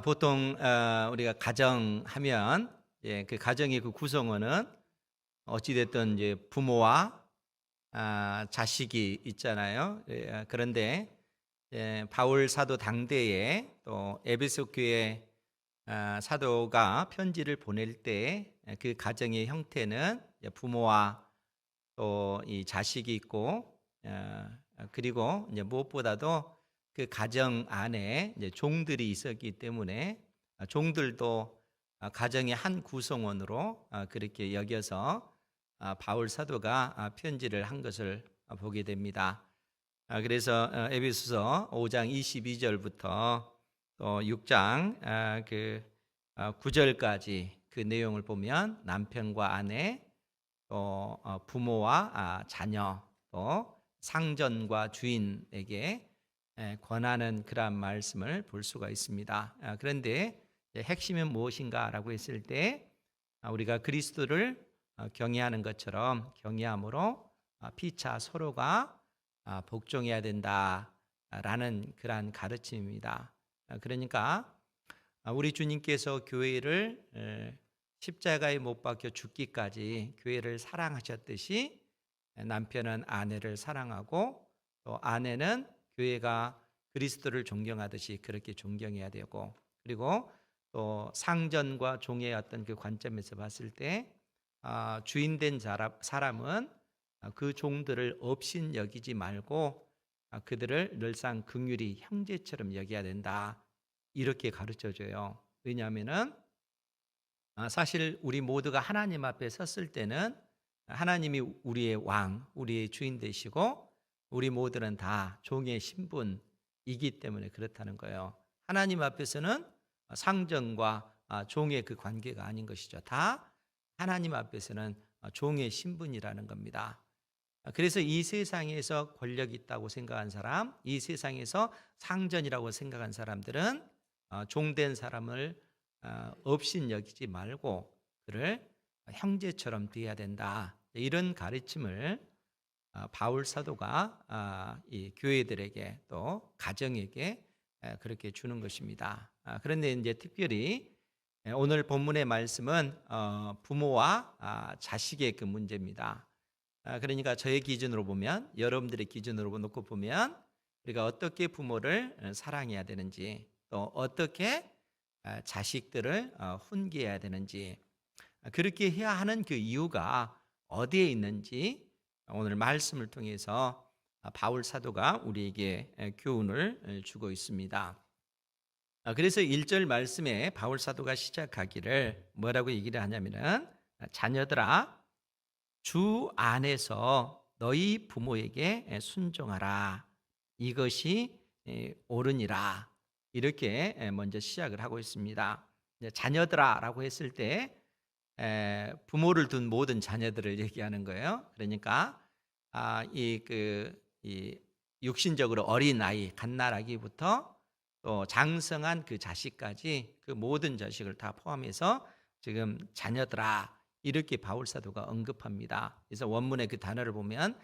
보통 우리가 가정하면 그 가정의 그 구성원은 어찌 됐든 이제 부모와 자식이 있잖아요. 그런데 바울 사도 당대에 또 에베소 교회 사도가 편지를 보낼 때 그 가정의 형태는 부모와 또 이 자식이 있고 그리고 이제 무엇보다도 그 가정 안에 이제 종들이 있었기 때문에 종들도 가정의 한 구성원으로 그렇게 여겨서 바울 사도가 편지를 한 것을 보게 됩니다. 그래서 에베소서 5장 22절부터 또 6장 9절까지 그 내용을 보면 남편과 아내 또 부모와 자녀 또 상전과 주인에게 권하는 그러한 말씀을 볼 수가 있습니다. 그런데 핵심은 무엇인가라고 했을 때 우리가 그리스도를 경외하는 것처럼 경외함으로 피차 서로가 복종해야 된다라는 그러한 가르침입니다. 그러니까 우리 주님께서 교회를 십자가에 못 박혀 죽기까지 교회를 사랑하셨듯이 남편은 아내를 사랑하고 또 아내는 교회가 그리스도를 존경하듯이 그렇게 존경해야 되고, 그리고 또 상전과 종의 어떤 그 관점에서 봤을 때 주인된 사람은 그 종들을 업신 여기지 말고 그들을 늘상 긍휼히 형제처럼 여겨야 된다, 이렇게 가르쳐줘요. 왜냐하면은 사실 우리 모두가 하나님 앞에 섰을 때는 하나님이 우리의 왕, 우리의 주인 되시고 우리 모두는 다 종의 신분이기 때문에 그렇다는 거예요. 하나님 앞에서는 상전과 종의 그 관계가 아닌 것이죠. 다 하나님 앞에서는 종의 신분이라는 겁니다. 그래서 이 세상에서 권력 있다고 생각한 사람, 이 세상에서 상전이라고 생각한 사람들은 종된 사람을 업신 여기지 말고 그를 형제처럼 대해야 된다, 이런 가르침을 바울 사도가 이 교회들에게 또 가정에게 그렇게 주는 것입니다. 그런데 이제 특별히 오늘 본문의 말씀은 부모와 자식의 그 문제입니다. 그러니까 저의 기준으로 보면, 여러분들의 기준으로 놓고 보면 우리가 어떻게 부모를 사랑해야 되는지, 또 어떻게 자식들을 훈계해야 되는지, 그렇게 해야 하는 그 이유가 어디에 있는지 오늘 말씀을 통해서 바울 사도가 우리에게 교훈을 주고 있습니다. 그래서 1절 말씀에 바울 사도가 시작하기를 뭐라고 얘기를 하냐면은, 자녀들아 주 안에서 너희 부모에게 순종하라, 이것이 옳으니라, 이렇게 먼저 시작을 하고 있습니다. 자녀들아라고 했을 때 부모를 둔 모든 자녀들을 얘기하는 거예요. 그러니까 이 육신적으로 어린 아이, 갓난아기부터 또 장성한 그 자식까지 그 모든 자식을 다 포함해서 지금 자녀들아, 이렇게 바울 사도가 언급합니다. 그래서 원문의 그 단어를 보면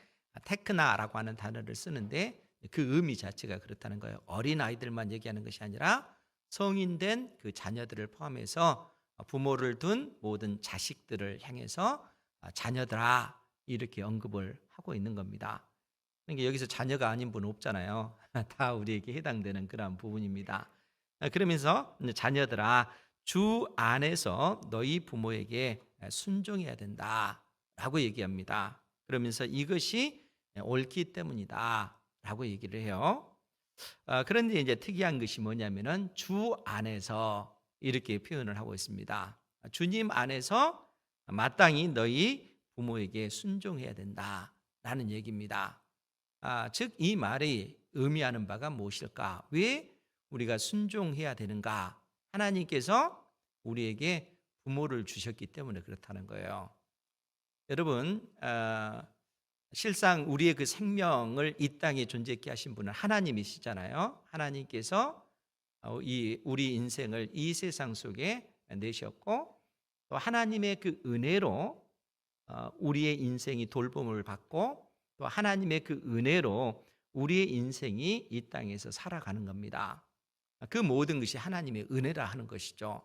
테크나라고 하는 단어를 쓰는데 그 의미 자체가 그렇다는 거예요. 어린 아이들만 얘기하는 것이 아니라 성인된 그 자녀들을 포함해서 부모를 둔 모든 자식들을 향해서 자녀들아, 이렇게 언급을 하고 있는 겁니다. 그러니까 여기서 자녀가 아닌 분은 없잖아요. 다 우리에게 해당되는 그런 부분입니다. 그러면서 자녀들아 주 안에서 너희 부모에게 순종해야 된다라고 얘기합니다. 그러면서 이것이 옳기 때문이다라고 얘기를 해요. 그런데 이제 특이한 것이 뭐냐면은 주 안에서 이렇게 표현을 하고 있습니다. 주님 안에서 마땅히 너희 부모에게 순종해야 된다라는 얘기입니다. 즉 이 말이 의미하는 바가 무엇일까? 왜 우리가 순종해야 되는가? 하나님께서 우리에게 부모를 주셨기 때문에 그렇다는 거예요. 여러분, 실상 우리의 그 생명을 이 땅에 존재케 하신 분은 하나님이시잖아요. 하나님께서 우리 인생을 이 세상 속에 내셨고, 또 하나님의 그 은혜로 우리의 인생이 돌봄을 받고, 또 하나님의 그 은혜로 우리의 인생이 이 땅에서 살아가는 겁니다. 그 모든 것이 하나님의 은혜라 하는 것이죠.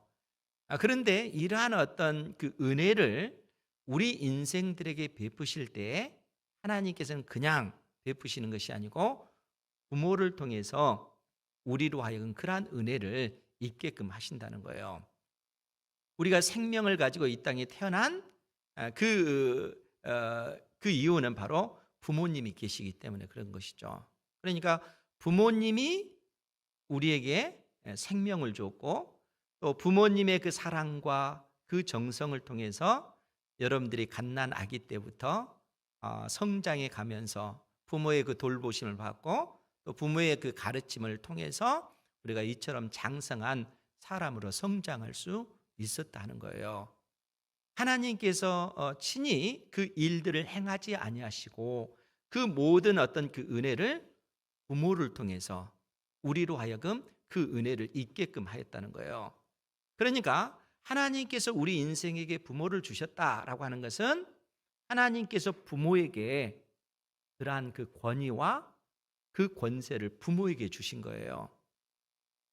그런데 이러한 어떤 그 은혜를 우리 인생들에게 베푸실 때 하나님께서는 그냥 베푸시는 것이 아니고 부모를 통해서 우리로 하여금 그러한 은혜를 있게끔 하신다는 거예요. 우리가 생명을 가지고 이 땅에 태어난 그 이유는 바로 부모님이 계시기 때문에 그런 것이죠. 그러니까 부모님이 우리에게 생명을 줬고 또 부모님의 그 사랑과 그 정성을 통해서 여러분들이 갓난 아기 때부터 성장해 가면서 부모의 그 돌보심을 받고 또 부모의 그 가르침을 통해서 우리가 이처럼 장성한 사람으로 성장할 수 있었다 하는 거예요. 하나님께서 친히 그 일들을 행하지 아니하시고 그 모든 어떤 그 은혜를 부모를 통해서 우리로 하여금 그 은혜를 잊게끔 하였다는 거예요. 그러니까 하나님께서 우리 인생에게 부모를 주셨다라고 하는 것은 하나님께서 부모에게 그러한 그 권위와 그 권세를 부모에게 주신 거예요.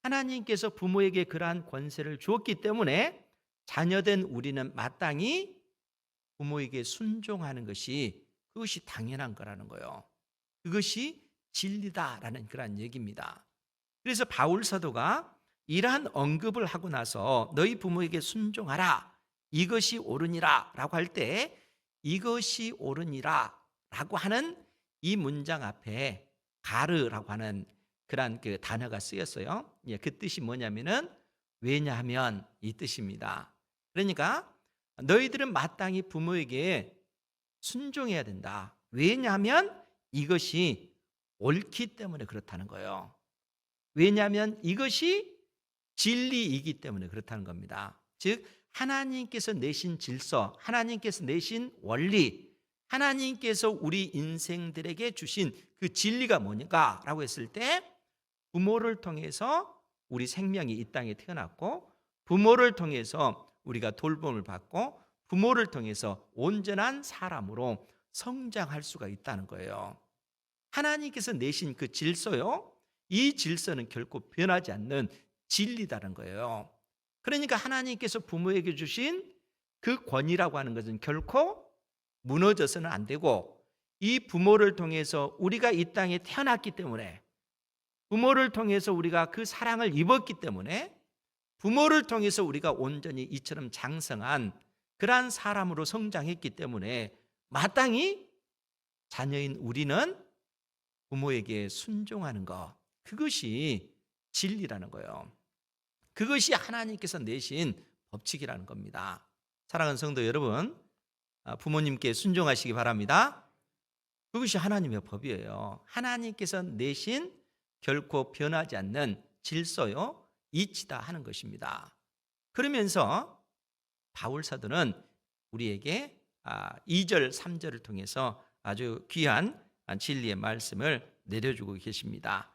하나님께서 부모에게 그러한 권세를 주었기 때문에 자녀된 우리는 마땅히 부모에게 순종하는 것이 그것이 당연한 거라는 거예요. 그것이 진리다라는 그런 얘기입니다. 그래서 바울 사도가 이러한 언급을 하고 나서 너희 부모에게 순종하라 이것이 옳으니라 라고 할 때 이것이 옳으니라 라고 하는 이 문장 앞에 가르라고 하는 그런 그 단어가 쓰였어요. 그 뜻이 뭐냐면은 왜냐하면 이 뜻입니다. 그러니까 너희들은 마땅히 부모에게 순종해야 된다. 왜냐하면 이것이 옳기 때문에 그렇다는 거예요. 왜냐하면 이것이 진리이기 때문에 그렇다는 겁니다. 즉 하나님께서 내신 질서, 하나님께서 내신 원리, 하나님께서 우리 인생들에게 주신 그 진리가 뭐냐라고 했을 때 부모를 통해서 우리 생명이 이 땅에 태어났고 부모를 통해서 우리가 돌봄을 받고 부모를 통해서 온전한 사람으로 성장할 수가 있다는 거예요. 하나님께서 내신 그 질서요, 이 질서는 결코 변하지 않는 진리다는 거예요. 그러니까 하나님께서 부모에게 주신 그 권위라고 하는 것은 결코 무너져서는 안 되고 이 부모를 통해서 우리가 이 땅에 태어났기 때문에 부모를 통해서 우리가 그 사랑을 입었기 때문에 부모를 통해서 우리가 온전히 이처럼 장성한 그러한 사람으로 성장했기 때문에 마땅히 자녀인 우리는 부모에게 순종하는 것, 그것이 진리라는 거예요. 그것이 하나님께서 내신 법칙이라는 겁니다. 사랑하는 성도 여러분, 부모님께 순종하시기 바랍니다. 그것이 하나님의 법이에요. 하나님께서 내신 결코 변하지 않는 질서요, 이치다 하는 것입니다. 그러면서 바울 사도는 우리에게 2절, 3절을 통해서 아주 귀한 진리의 말씀을 내려주고 계십니다.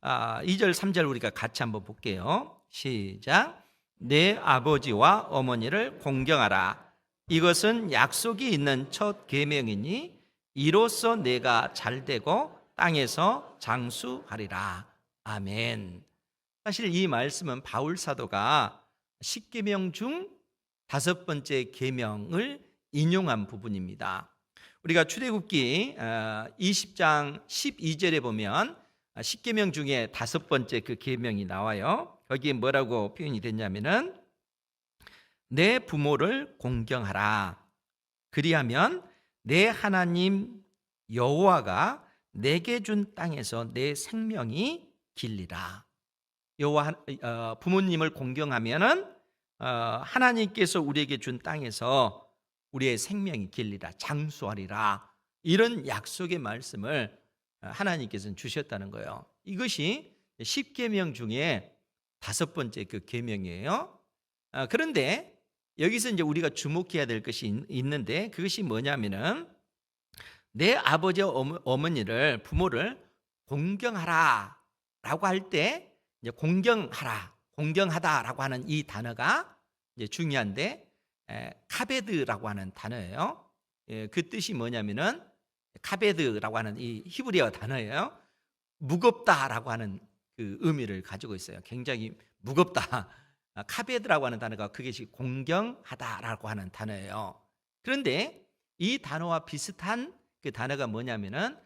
2절, 3절 우리가 같이 한번 볼게요. 시작. 내 아버지와 어머니를 공경하라. 이것은 약속이 있는 첫 계명이니 이로써 내가 잘되고 땅에서 장수하리라. 아멘. 사실 이 말씀은 바울 사도가 10계명 중 5번째 계명을 인용한 부분입니다. 우리가 출애굽기 20장 12절에 보면 10계명 중에 5번째 그 계명이 나와요. 거기에 뭐라고 표현이 됐냐면은 내 부모를 공경하라. 그리하면 내 하나님 여호와가 내게 준 땅에서 내 생명이 길리라. 여호와 부모님을 공경하면은 하나님께서 우리에게 준 땅에서 우리의 생명이 길리라, 장수하리라, 이런 약속의 말씀을 하나님께서는 주셨다는 거예요. 이것이 10계명 중에 5번째 그 계명이에요. 그런데 여기서 이제 우리가 주목해야 될 것이 있는데 그것이 뭐냐면은 내 아버지와 어머니를, 부모를 공경하라라고 할 때 이제 공경하라, 공경하다라고 하는 이 단어가 이제 중요한데 카베드라고 하는 단어예요. 그 뜻이 뭐냐면은 카베드라고 하는 이 히브리어 단어예요. 무겁다라고 하는 그 의미를 가지고 있어요. 굉장히 무겁다. 카베드라고 하는 단어가 그것이 공경하다라고 하는 단어예요. 그런데 이 단어와 비슷한 그 단어가 뭐냐면은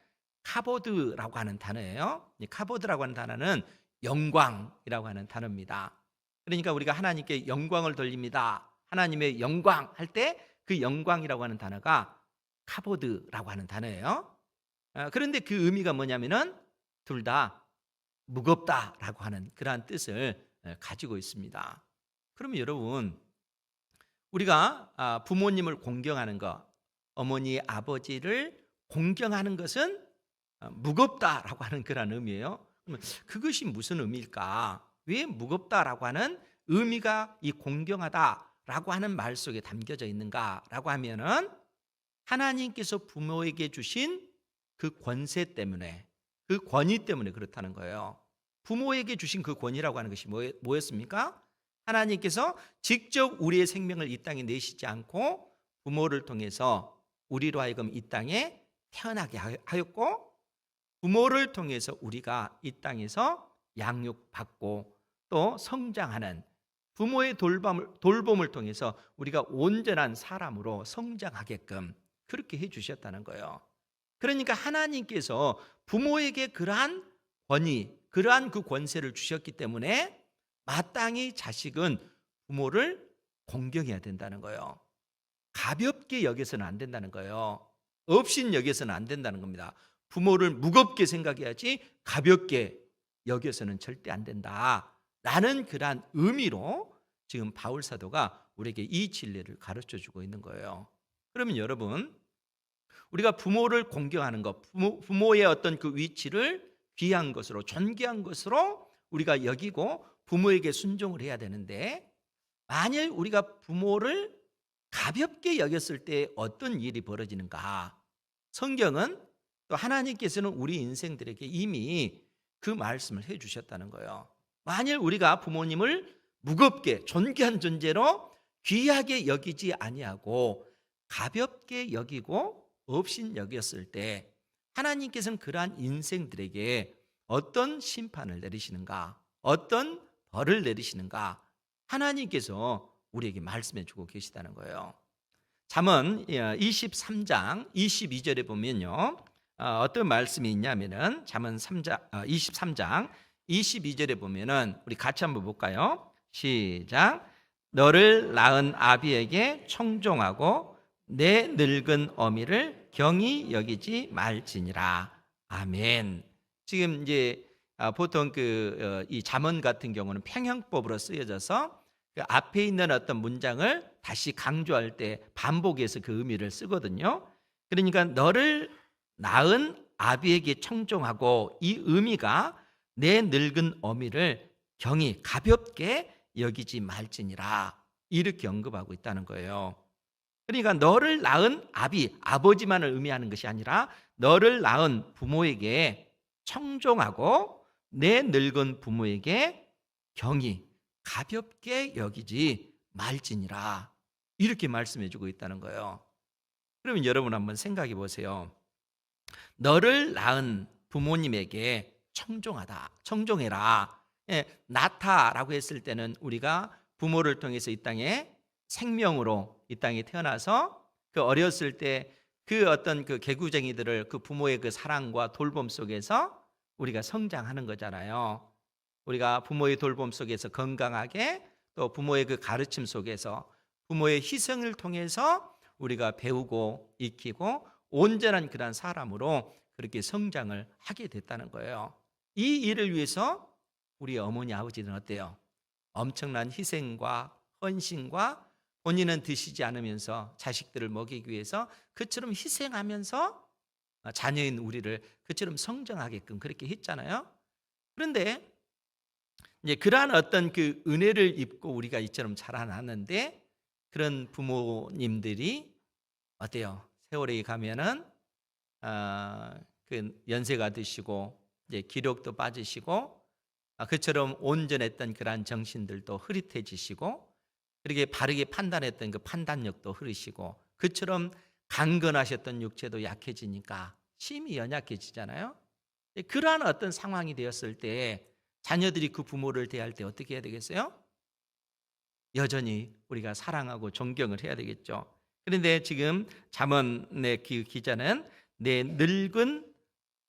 카보드라고 하는 단어예요. 이 카보드라고 하는 단어는 영광이라고 하는 단어입니다. 그러니까 우리가 하나님께 영광을 돌립니다. 하나님의 영광 할 때 그 영광이라고 하는 단어가 카보드라고 하는 단어예요. 그런데 그 의미가 뭐냐면은 둘 다 무겁다라고 하는 그러한 뜻을 가지고 있습니다. 그러면 여러분, 우리가 부모님을 공경하는 것, 어머니, 아버지를 공경하는 것은 무겁다라고 하는 그런 의미예요. 그러면 그것이 무슨 의미일까? 왜 무겁다라고 하는 의미가 이 공경하다라고 하는 말 속에 담겨져 있는가라고 하면은 하나님께서 부모에게 주신 그 권세 때문에, 그 권위 때문에 그렇다는 거예요. 부모에게 주신 그 권위라고 하는 것이 뭐였습니까? 하나님께서 직접 우리의 생명을 이 땅에 내시지 않고 부모를 통해서 우리로 하여금 이 땅에 태어나게 하였고, 부모를 통해서 우리가 이 땅에서 양육받고 또 성장하는, 부모의 돌봄을 통해서 우리가 온전한 사람으로 성장하게끔 그렇게 해주셨다는 거예요. 그러니까 하나님께서 부모에게 그러한 권위, 그러한 그 권세를 주셨기 때문에 마땅히 자식은 부모를 공경해야 된다는 거예요. 가볍게 여겨서는 안 된다는 거예요. 없인 여겨서는 안 된다는 겁니다. 부모를 무겁게 생각해야지 가볍게 여겨서는 절대 안 된다라는 그러한 의미로 지금 바울 사도가 우리에게 이 진리를 가르쳐 주고 있는 거예요. 그러면 여러분, 우리가 부모를 공경하는 것, 부모의 어떤 그 위치를 귀한 것으로, 존귀한 것으로 우리가 여기고 부모에게 순종을 해야 되는데, 만일 우리가 부모를 가볍게 여겼을 때 어떤 일이 벌어지는가? 성경은 또 하나님께서는 우리 인생들에게 이미 그 말씀을 해 주셨다는 거예요. 만일 우리가 부모님을 무겁게 존귀한 존재로 귀하게 여기지 아니하고 가볍게 여기고 없인 여겼을 때 하나님께서는 그러한 인생들에게 어떤 심판을 내리시는가, 어떤 벌을 내리시는가, 하나님께서 우리에게 말씀해 주고 계시다는 거예요. 잠언 23장 22절에 보면요, 어떤 말씀이 있냐면은 잠언 23장 22절에 보면은 우리 같이 한번 볼까요? 시작. 너를 낳은 아비에게 청종하고 내 늙은 어미를 경히 여기지 말지니라. 아멘. 지금 이제 보통 이 잠언 같은 경우는 평형법으로 쓰여져서 그 앞에 있는 어떤 문장을 다시 강조할 때 반복해서 그 의미를 쓰거든요. 그러니까 너를 낳은 아비에게 청종하고, 이 의미가 내 늙은 어미를 경히 가볍게 여기지 말지니라, 이렇게 언급하고 있다는 거예요. 그러니까 너를 낳은 아버지만을 의미하는 것이 아니라 너를 낳은 부모에게 청종하고 내 늙은 부모에게 경히 가볍게 여기지 말지니라, 이렇게 말씀해 주고 있다는 거예요. 그러면 여러분 한번 생각해 보세요. 너를 낳은 부모님에게 청종해라. 낳다라고 했을 때는 우리가 부모를 통해서 이 땅에 생명으로 이 땅에 태어나서 그 어렸을 때 그 어떤 그 개구쟁이들을 그 부모의 그 사랑과 돌봄 속에서 우리가 성장하는 거잖아요. 우리가 부모의 돌봄 속에서 건강하게, 또 부모의 그 가르침 속에서 부모의 희생을 통해서 우리가 배우고 익히고 온전한 그런 사람으로 그렇게 성장을 하게 됐다는 거예요. 이 일을 위해서 우리 어머니 아버지는 어때요? 엄청난 희생과 헌신과 본인은 드시지 않으면서 자식들을 먹이기 위해서 그처럼 희생하면서 자녀인 우리를 그처럼 성장하게끔 그렇게 했잖아요. 그런데 이제 그러한 어떤 그 은혜를 입고 우리가 이처럼 자라났는데, 그런 부모님들이 어때요? 세월이 가면은 그 연세가 드시고 이제 기력도 빠지시고, 그처럼 온전했던 그러한 정신들도 흐릿해지시고, 그렇게 바르게 판단했던 그 판단력도 흐르시고, 그처럼 강건하셨던 육체도 약해지니까 심히 연약해지잖아요. 그러한 어떤 상황이 되었을 때 자녀들이 그 부모를 대할 때 어떻게 해야 되겠어요? 여전히 우리가 사랑하고 존경을 해야 되겠죠. 그런데 지금 잠언의 기자는 내 늙은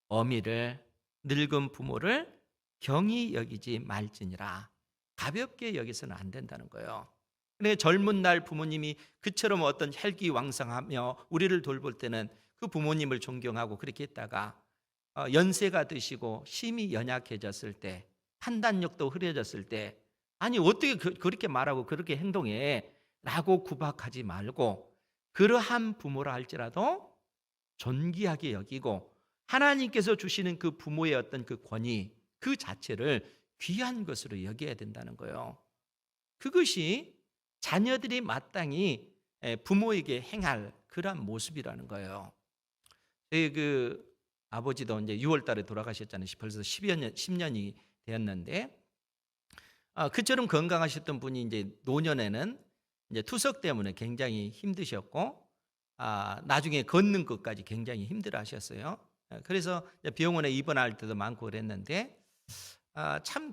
어미를, 늙은 부모를 경히 여기지 말지니라. 가볍게 여기서는 안 된다는 거예요. 근데 젊은 날 부모님이 그처럼 어떤 혈기왕성하며 우리를 돌볼 때는 그 부모님을 존경하고 그렇게 했다가 연세가 드시고 심히 연약해졌을 때, 판단력도 흐려졌을 때, 아니 어떻게 그렇게 말하고 그렇게 행동해? 라고 구박하지 말고, 그러한 부모라 할지라도 존귀하게 여기고 하나님께서 주시는 그 부모의 어떤 그 권위 그 자체를 귀한 것으로 여겨야 된다는 거예요. 그것이 자녀들이 마땅히 부모에게 행할 그러한 모습이라는 거예요. 저희 그 아버지도 이제 6월 달에 돌아가셨잖아요. 벌써 10년이 되었는데, 그처럼 건강하셨던 분이 이제 노년에는 이제 투석 때문에 굉장히 힘드셨고, 나중에 걷는 것까지 굉장히 힘들어하셨어요. 그래서 병원에 입원할 때도 많고 그랬는데, 참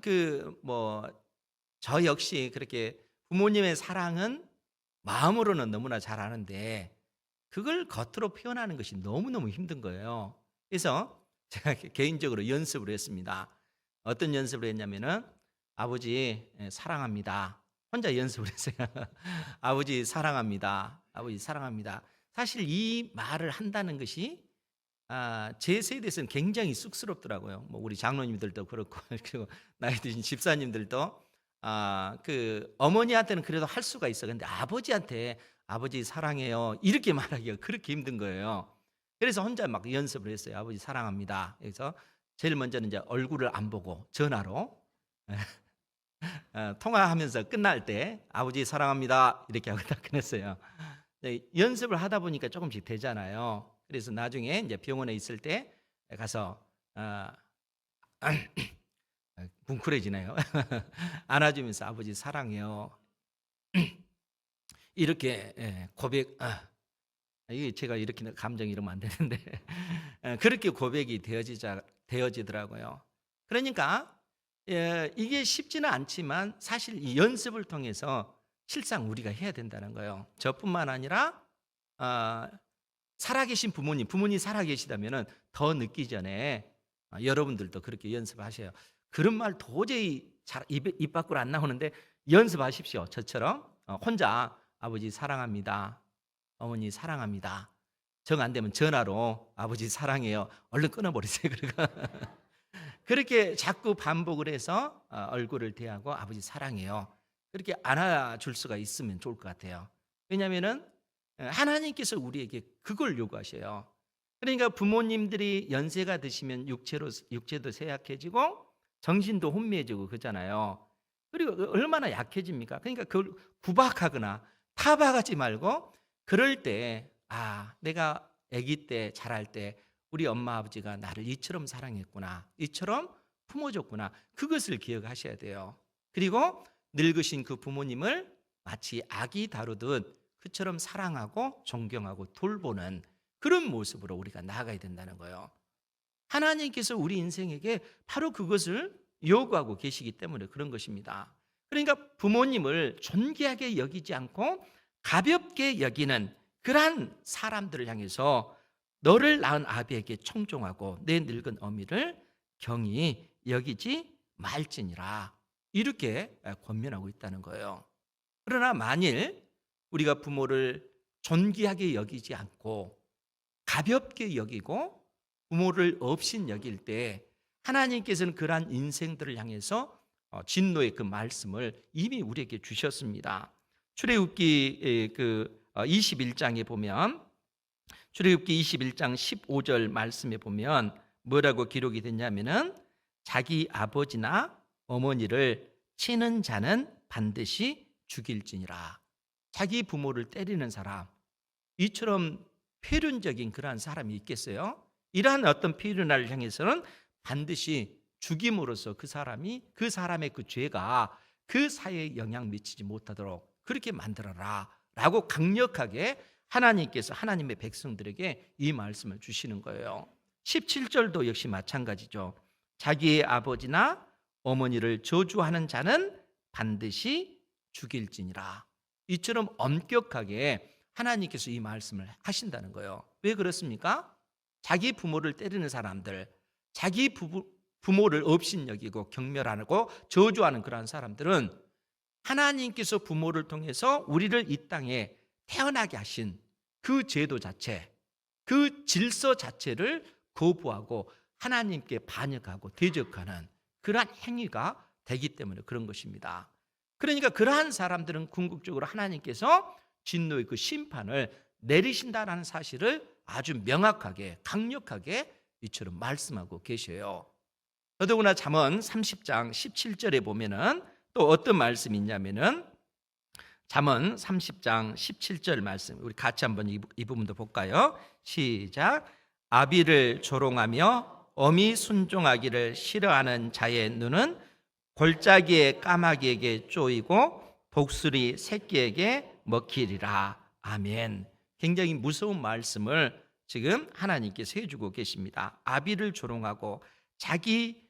저 역시 그렇게 부모님의 사랑은 마음으로는 너무나 잘 아는데 그걸 겉으로 표현하는 것이 너무너무 힘든 거예요. 그래서 제가 개인적으로 연습을 했습니다. 어떤 연습을 했냐면은 아버지 사랑합니다. 혼자 연습을 했어요. 아버지 사랑합니다. 아버지 사랑합니다. 사실 이 말을 한다는 것이 제 세대에서는 굉장히 쑥스럽더라고요. 뭐 우리 장로님들도 그렇고 그리고 나이 드신 집사님들도 그 어머니한테는 그래도 할 수가 있어. 근데 아버지한테 아버지 사랑해요 이렇게 말하기가 그렇게 힘든 거예요. 그래서 혼자 막 연습을 했어요. 아버지 사랑합니다. 그래서 제일 먼저는 이제 얼굴을 안 보고 전화로 통화하면서 끝날 때 아버지 사랑합니다 이렇게 하고 딱 끝냈어요. 연습을 하다 보니까 조금씩 되잖아요. 그래서 나중에 이제 병원에 있을 때 가서 뭉클해지네요. 안아주면서 아버지 사랑해요. 이렇게 고백. 이게 제가 이렇게 감정이 이러면 안 되는데 그렇게 고백이 되어지더라고요. 그러니까 이게 쉽지는 않지만 사실 이 연습을 통해서 실상 우리가 해야 된다는 거예요. 저뿐만 아니라 살아계신 부모님 살아계시다면 더 늦기 전에 여러분들도 그렇게 연습하셔요. 그런 말 도저히 잘 입 밖으로 안 나오는데 연습하십시오. 저처럼 혼자 아버지 사랑합니다. 어머니 사랑합니다. 정 안 되면 전화로 아버지 사랑해요. 얼른 끊어버리세요. 그렇게 자꾸 반복을 해서 얼굴을 대하고 아버지 사랑해요. 그렇게 안아줄 수가 있으면 좋을 것 같아요. 왜냐하면은 하나님께서 우리에게 그걸 요구하셔요. 그러니까 부모님들이 연세가 드시면 육체도 쇠약해지고 정신도 혼미해지고 그러잖아요. 그리고 얼마나 약해집니까? 그러니까 그걸 구박하거나 타박하지 말고 그럴 때 내가 아기 때 자랄 때 우리 엄마 아버지가 나를 이처럼 사랑했구나, 이처럼 품어줬구나, 그것을 기억하셔야 돼요. 그리고 늙으신 그 부모님을 마치 아기 다루듯 그처럼 사랑하고 존경하고 돌보는 그런 모습으로 우리가 나아가야 된다는 거예요. 하나님께서 우리 인생에게 바로 그것을 요구하고 계시기 때문에 그런 것입니다. 그러니까 부모님을 존귀하게 여기지 않고 가볍게 여기는 그러한 사람들을 향해서 너를 낳은 아비에게 청종하고 내 늙은 어미를 경히 여기지 말지니라, 이렇게 권면하고 있다는 거예요. 그러나 만일 우리가 부모를 존귀하게 여기지 않고 가볍게 여기고 부모를 업신 여길 때 하나님께서는 그러한 인생들을 향해서 진노의 그 말씀을 이미 우리에게 주셨습니다. 출애굽기 21장에 보면, 출애굽기 21장 15절 말씀에 보면 뭐라고 기록이 됐냐면은 자기 아버지나 어머니를 치는 자는 반드시 죽일지니라. 자기 부모를 때리는 사람, 이처럼 표륜적인 그러한 사람이 있겠어요? 이러한 어떤 표륜을 향해서는 반드시 죽임으로써 그 사람의 그 죄가 그 사회에 영향 미치지 못하도록 그렇게 만들어라 라고 강력하게 하나님께서 하나님의 백성들에게 이 말씀을 주시는 거예요. 17절도 역시 마찬가지죠. 자기의 아버지나 어머니를 저주하는 자는 반드시 죽일지니라. 이처럼 엄격하게 하나님께서 이 말씀을 하신다는 거예요. 왜 그렇습니까? 자기 부모를 때리는 사람들, 자기 부모를 업신여기고 경멸하고 저주하는 그러한 사람들은 하나님께서 부모를 통해서 우리를 이 땅에 태어나게 하신 그 제도 자체, 그 질서 자체를 거부하고 하나님께 반역하고 대적하는 그러한 행위가 되기 때문에 그런 것입니다. 그러니까 그러한 사람들은 궁극적으로 하나님께서 진노의 그 심판을 내리신다라는 사실을 아주 명확하게 강력하게 이처럼 말씀하고 계셔요. 더더구나 잠언 30장 17절에 보면은 또 어떤 말씀이 있냐면은 잠언 30장 17절 말씀, 우리 같이 한번 이 부분도 볼까요? 시작. 아비를 조롱하며 어미 순종하기를 싫어하는 자의 눈은 골짜기의 까마귀에게 쪼이고 독수리 새끼에게 먹히리라. 아멘. 굉장히 무서운 말씀을 지금 하나님께서 해주고 계십니다. 아비를 조롱하고 자기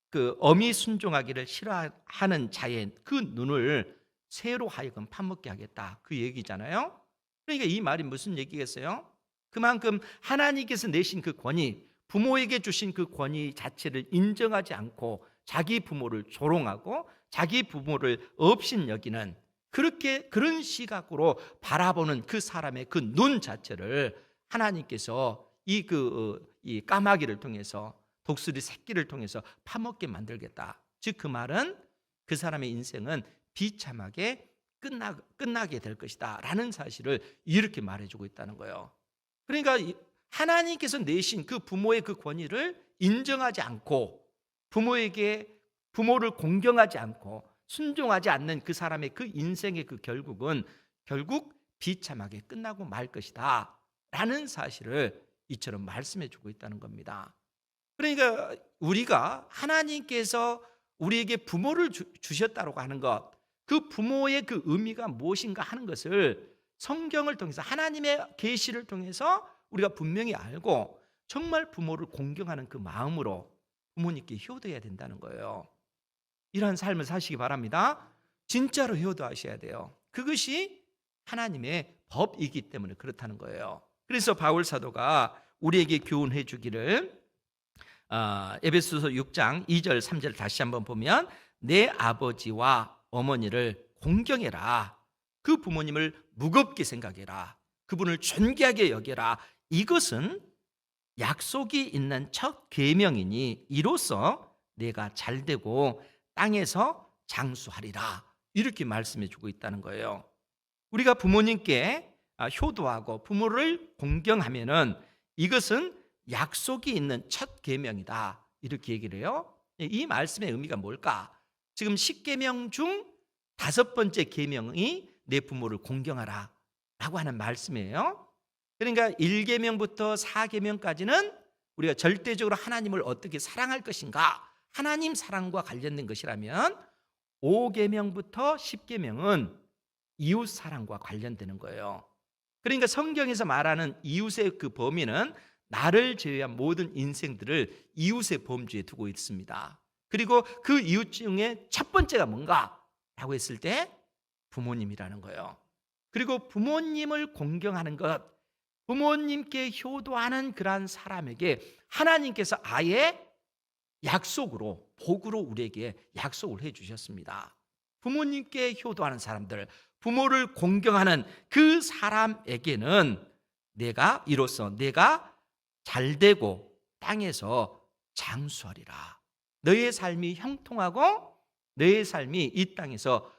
그 어미 순종하기를 싫어하는 자의 그 눈을 새로 하여금 파먹게 하겠다, 그 얘기잖아요. 그러니까 이 말이 무슨 얘기겠어요? 그만큼 하나님께서 내신 그 권위, 부모에게 주신 그 권위 자체를 인정하지 않고 자기 부모를 조롱하고 자기 부모를 업신여기는, 그렇게 그런 시각으로 바라보는 그 사람의 그 눈 자체를 하나님께서 이 까마귀를 통해서, 독수리 새끼를 통해서 파먹게 만들겠다. 즉 그 말은 그 사람의 인생은 비참하게 끝나게 될 것이다 라는 사실을 이렇게 말해주고 있다는 거예요. 그러니까 하나님께서 내신 그 부모의 그 권위를 인정하지 않고 부모를 공경하지 않고 순종하지 않는 그 사람의 그 인생의 그 결국은 결국 비참하게 끝나고 말 것이다 라는 사실을 이처럼 말씀해 주고 있다는 겁니다. 그러니까 우리가 하나님께서 우리에게 부모를 주셨다고 하는 것, 그 부모의 그 의미가 무엇인가 하는 것을 성경을 통해서, 하나님의 계시를 통해서 우리가 분명히 알고 정말 부모를 공경하는 그 마음으로 부모님께 효도해야 된다는 거예요. 이러한 삶을 사시기 바랍니다. 진짜로 효도하셔야 돼요. 그것이 하나님의 법이기 때문에 그렇다는 거예요. 그래서 바울 사도가 우리에게 교훈해 주기를, 에베소서 6장 2절 3절 다시 한번 보면, 내 아버지와 어머니를 공경해라. 그 부모님을 무겁게 생각해라. 그분을 존귀하게 여겨라. 이것은 약속이 있는 첫 계명이니 이로써 내가 잘되고 땅에서 장수하리라. 이렇게 말씀해 주고 있다는 거예요. 우리가 부모님께 효도하고 부모를 공경하면은 이것은 약속이 있는 첫 계명이다, 이렇게 얘기를 해요. 이 말씀의 의미가 뭘까? 지금 10계명 중 5번째 계명이 내 부모를 공경하라 라고 하는 말씀이에요. 그러니까 1계명부터 4계명까지는 우리가 절대적으로 하나님을 어떻게 사랑할 것인가, 하나님 사랑과 관련된 것이라면 5계명부터 10계명은 이웃 사랑과 관련되는 거예요. 그러니까 성경에서 말하는 이웃의 그 범위는 나를 제외한 모든 인생들을 이웃의 범주에 두고 있습니다. 그리고 그 이웃 중에 첫 번째가 뭔가 라고 했을 때 부모님이라는 거예요. 그리고 부모님을 공경하는 것, 부모님께 효도하는 그러한 사람에게 하나님께서 아예 약속으로, 복으로 우리에게 약속을 해 주셨습니다. 부모님께 효도하는 사람들, 부모를 공경하는 그 사람에게는 이로써 내가 잘되고 땅에서 장수하리라. 너의 삶이 형통하고 너의 삶이 이 땅에서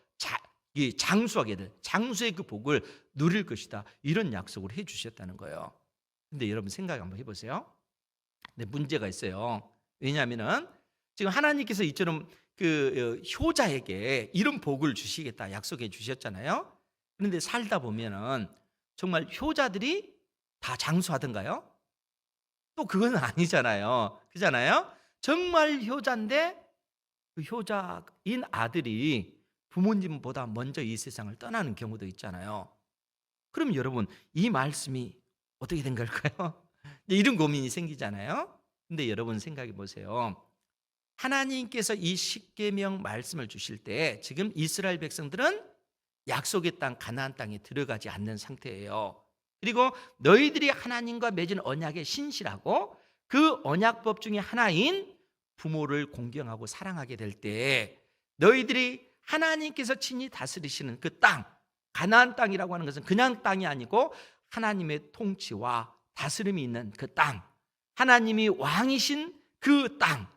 장수하게 될, 장수의 그 복을 누릴 것이다, 이런 약속을 해 주셨다는 거예요. 근데 여러분 생각 한번 해보세요. 근데 문제가 있어요. 왜냐하면은 지금 하나님께서 이처럼 그 효자에게 이런 복을 주시겠다 약속해 주셨잖아요. 그런데 살다 보면은 정말 효자들이 다 장수하던가요? 또 그건 아니잖아요. 그잖아요. 정말 효자인데 그 효자인 아들이 부모님보다 먼저 이 세상을 떠나는 경우도 있잖아요. 그럼 여러분 이 말씀이 어떻게 된 걸까요? 이런 고민이 생기잖아요. 근데 여러분 생각해 보세요. 하나님께서 이 십계명 말씀을 주실 때 지금 이스라엘 백성들은 약속의 땅 가나안 땅에 들어가지 않는 상태예요. 그리고 너희들이 하나님과 맺은 언약에 신실하고 그 언약법 중에 하나인 부모를 공경하고 사랑하게 될 때 너희들이 하나님께서 친히 다스리시는 그 땅, 가나안 땅이라고 하는 것은 그냥 땅이 아니고 하나님의 통치와 다스림이 있는 그 땅, 하나님이 왕이신 그 땅,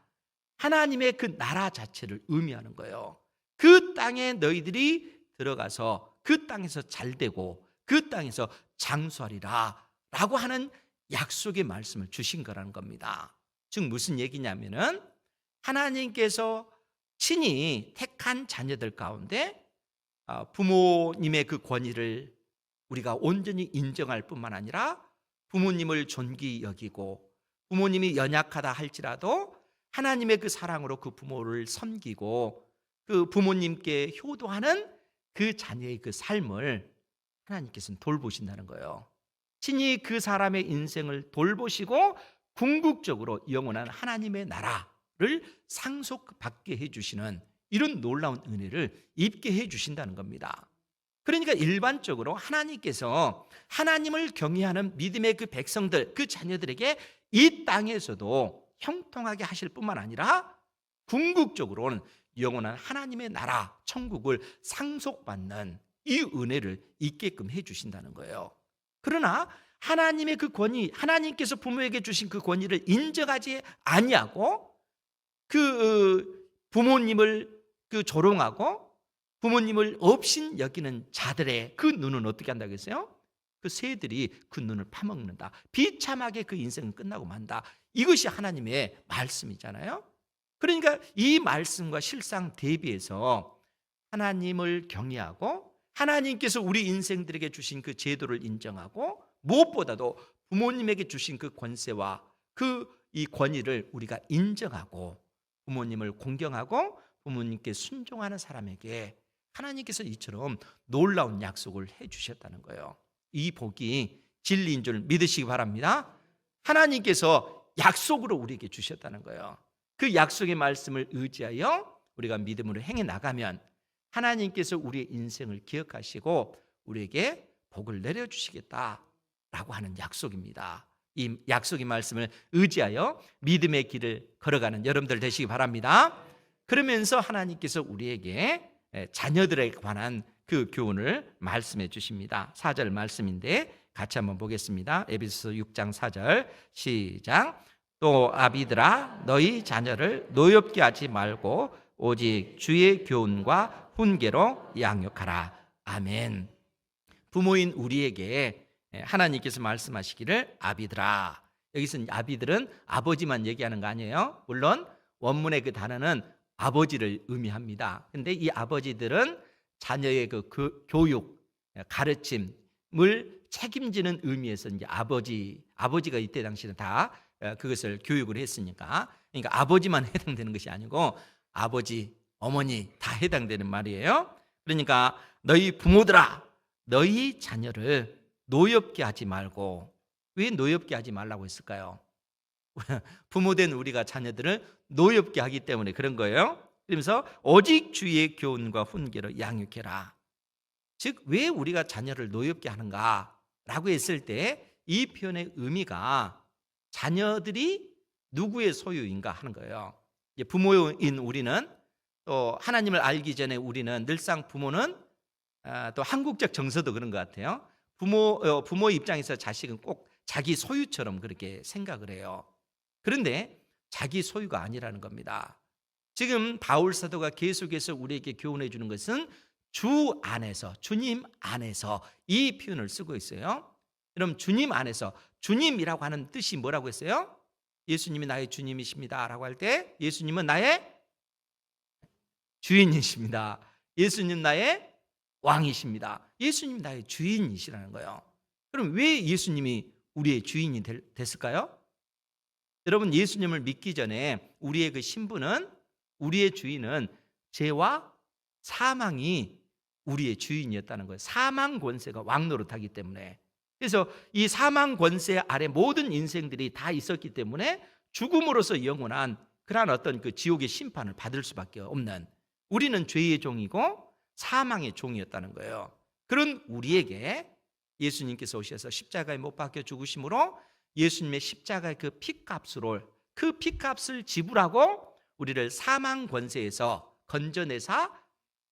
하나님의 그 나라 자체를 의미하는 거예요. 그 땅에 너희들이 들어가서 그 땅에서 잘되고 그 땅에서 장수하리라 라고 하는 약속의 말씀을 주신 거라는 겁니다. 즉 무슨 얘기냐면은 하나님께서 친히 택한 자녀들 가운데 부모님의 그 권위를 우리가 온전히 인정할 뿐만 아니라 부모님을 존귀 여기고 부모님이 연약하다 할지라도 하나님의 그 사랑으로 그 부모를 섬기고 그 부모님께 효도하는 그 자녀의 그 삶을 하나님께서는 돌보신다는 거예요. 친히 그 사람의 인생을 돌보시고 궁극적으로 영원한 하나님의 나라를 상속받게 해주시는 이런 놀라운 은혜를 입게 해주신다는 겁니다. 그러니까 일반적으로 하나님께서 하나님을 경외하는 믿음의 그 백성들, 그 자녀들에게 이 땅에서도 형통하게 하실 뿐만 아니라 궁극적으로는 영원한 하나님의 나라, 천국을 상속받는 이 은혜를 있게끔 해주신다는 거예요. 그러나 하나님의 그 권위, 하나님께서 부모에게 주신 그 권위를 인정하지 아니하고 그 부모님을 그 조롱하고 부모님을 업신 여기는 자들의 그 눈은 어떻게 한다고 했어요? 그 새들이 그 눈을 파먹는다. 비참하게 그 인생은 끝나고 만다. 이것이 하나님의 말씀이잖아요. 그러니까 이 말씀과 실상 대비해서 하나님을 경외하고 하나님께서 우리 인생들에게 주신 그 제도를 인정하고 무엇보다도 부모님에게 주신 그 권세와 그 이 권위를 우리가 인정하고 부모님을 공경하고 부모님께 순종하는 사람에게 하나님께서 이처럼 놀라운 약속을 해주셨다는 거예요. 이 복이 진리인 줄 믿으시기 바랍니다. 하나님께서 약속으로 우리에게 주셨다는 거예요. 그 약속의 말씀을 의지하여 우리가 믿음으로 행해 나가면 하나님께서 우리의 인생을 기억하시고 우리에게 복을 내려주시겠다라고 하는 약속입니다. 이 약속의 말씀을 의지하여 믿음의 길을 걸어가는 여러분들 되시기 바랍니다. 그러면서 하나님께서 우리에게 자녀들에 관한 그 교훈을 말씀해 주십니다. 4절 말씀인데 같이 한번 보겠습니다. 에베소서 6장 4절 시작. 또 아비들아 너희 자녀를 노엽게 하지 말고 오직 주의 교훈과 훈계로 양육하라. 아멘. 부모인 우리에게 하나님께서 말씀하시기를 아비들아. 여기서 아비들은 아버지만 얘기하는 거 아니에요. 물론 원문의 그 단어는 아버지를 의미합니다. 근데 이 아버지들은 자녀의 그 교육, 가르침을 책임지는 의미에서 이제 아버지가 이때 당시는 다 그것을 교육을 했으니까, 그러니까 아버지만 해당되는 것이 아니고 아버지, 어머니 다 해당되는 말이에요. 그러니까 너희 부모들아, 너희 자녀를 노엽게 하지 말고. 왜 노엽게 하지 말라고 했을까요? 부모된 우리가 자녀들을 노엽게 하기 때문에 그런 거예요. 그러면서 오직 주의 교훈과 훈계로 양육해라. 즉 왜 우리가 자녀를 노엽게 하는가라고 했을 때 이 표현의 의미가 자녀들이 누구의 소유인가 하는 거예요. 부모인 우리는 또 하나님을 알기 전에 우리는 늘상 부모는 또 한국적 정서도 그런 것 같아요. 부모 입장에서 자식은 꼭 자기 소유처럼 그렇게 생각을 해요. 그런데 자기 소유가 아니라는 겁니다. 지금 바울 사도가 계속해서 우리에게 교훈해 주는 것은 주 안에서, 주님 안에서 이 표현을 쓰고 있어요. 그럼 주님 안에서, 주님이라고 하는 뜻이 뭐라고 했어요? 예수님이 나의 주님이십니다 라고 할 때 예수님은 나의 주인이십니다. 예수님 나의 왕이십니다. 예수님 나의 주인이시라는 거예요. 그럼 왜 예수님이 우리의 주인이 됐을까요? 여러분, 예수님을 믿기 전에 우리의 그 신분은, 우리의 주인은 죄와 사망이 우리의 주인이었다는 거예요. 사망 권세가 왕노릇하기 때문에. 그래서 이 사망 권세 아래 모든 인생들이 다 있었기 때문에 죽음으로써 영원한 그러한 어떤 그 지옥의 심판을 받을 수밖에 없는, 우리는 죄의 종이고 사망의 종이었다는 거예요. 그런 우리에게 예수님께서 오셔서 십자가에 못 박혀 죽으심으로 예수님의 십자가의 그 피값으로, 그 피값을 지불하고 우리를 사망 권세에서 건져내사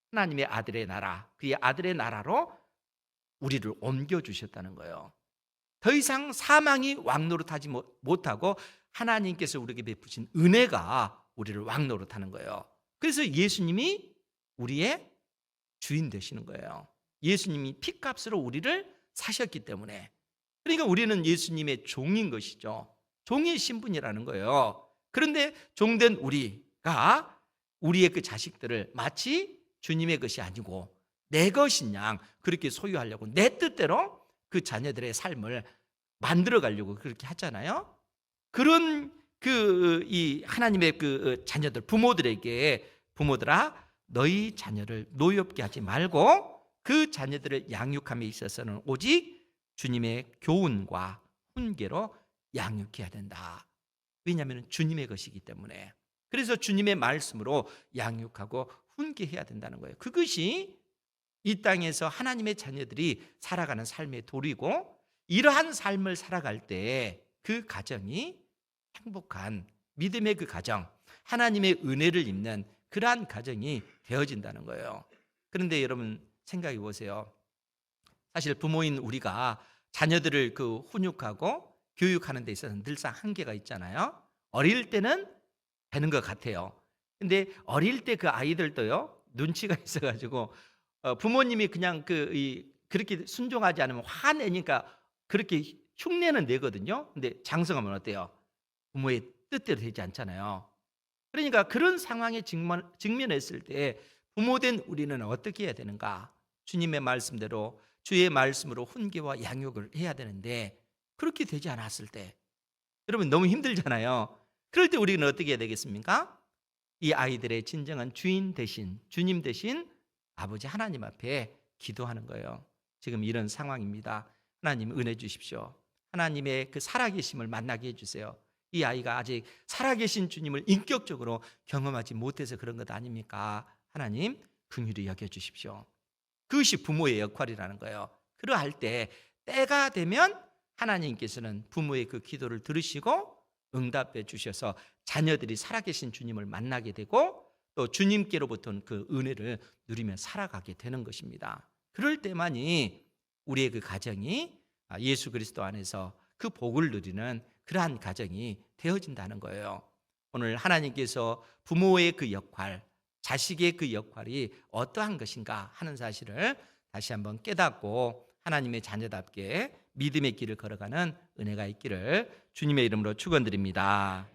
하나님의 아들의 나라, 그의 아들의 나라로 우리를 옮겨주셨다는 거예요. 더 이상 사망이 왕노릇하지 못하고 하나님께서 우리에게 베푸신 은혜가 우리를 왕노릇하는 거예요. 그래서 예수님이 우리의 주인 되시는 거예요. 예수님이 피값으로 우리를 사셨기 때문에. 그러니까 우리는 예수님의 종인 것이죠. 종의 신분이라는 거예요. 그런데 종된 우리가 우리의 그 자식들을 마치 주님의 것이 아니고 내 것인 양 그렇게 소유하려고 내 뜻대로 그 자녀들의 삶을 만들어 가려고 그렇게 하잖아요. 그런 이 하나님의 그 자녀들, 부모들아 너희 자녀를 노엽게 하지 말고 그 자녀들을 양육함에 있어서는 오직 주님의 교훈과 훈계로 양육해야 된다. 왜냐하면 주님의 것이기 때문에. 그래서 주님의 말씀으로 양육하고 훈계해야 된다는 거예요. 그것이 이 땅에서 하나님의 자녀들이 살아가는 삶의 도리고, 이러한 삶을 살아갈 때 그 가정이 행복한 믿음의 그 가정, 하나님의 은혜를 입는 그러한 가정이 되어진다는 거예요. 그런데 여러분 생각해 보세요. 사실 부모인 우리가 자녀들을 그 훈육하고 교육하는 데 있어서는 늘상 한계가 있잖아요. 어릴 때는 되는 것 같아요. 근데 어릴 때 그 아이들도요, 눈치가 있어가지고 부모님이 그냥 그렇게 순종하지 않으면 화내니까 그렇게 흉내는 내거든요. 근데 장성하면 어때요? 부모의 뜻대로 되지 않잖아요. 그러니까 그런 상황에 직면했을 때 부모된 우리는 어떻게 해야 되는가? 주님의 말씀대로 주의 말씀으로 훈계와 양육을 해야 되는데, 그렇게 되지 않았을 때 여러분 너무 힘들잖아요. 그럴 때 우리는 어떻게 해야 되겠습니까? 이 아이들의 진정한 주인 대신, 주님 대신 아버지 하나님 앞에 기도하는 거예요. 지금 이런 상황입니다. 하나님 은혜 주십시오. 하나님의 그 살아계심을 만나게 해주세요. 이 아이가 아직 살아계신 주님을 인격적으로 경험하지 못해서 그런 것 아닙니까? 하나님 긍휼히 여겨주십시오. 그것이 부모의 역할이라는 거예요. 그러할 때 때가 되면 하나님께서는 부모의 그 기도를 들으시고 응답해 주셔서 자녀들이 살아계신 주님을 만나게 되고 또 주님께로부터 그 은혜를 누리며 살아가게 되는 것입니다. 그럴 때만이 우리의 그 가정이 예수 그리스도 안에서 그 복을 누리는 그러한 가정이 되어진다는 거예요. 오늘 하나님께서 부모의 그 역할, 자식의 그 역할이 어떠한 것인가 하는 사실을 다시 한번 깨닫고 하나님의 자녀답게 믿음의 길을 걸어가는 은혜가 있기를 주님의 이름으로 축원드립니다.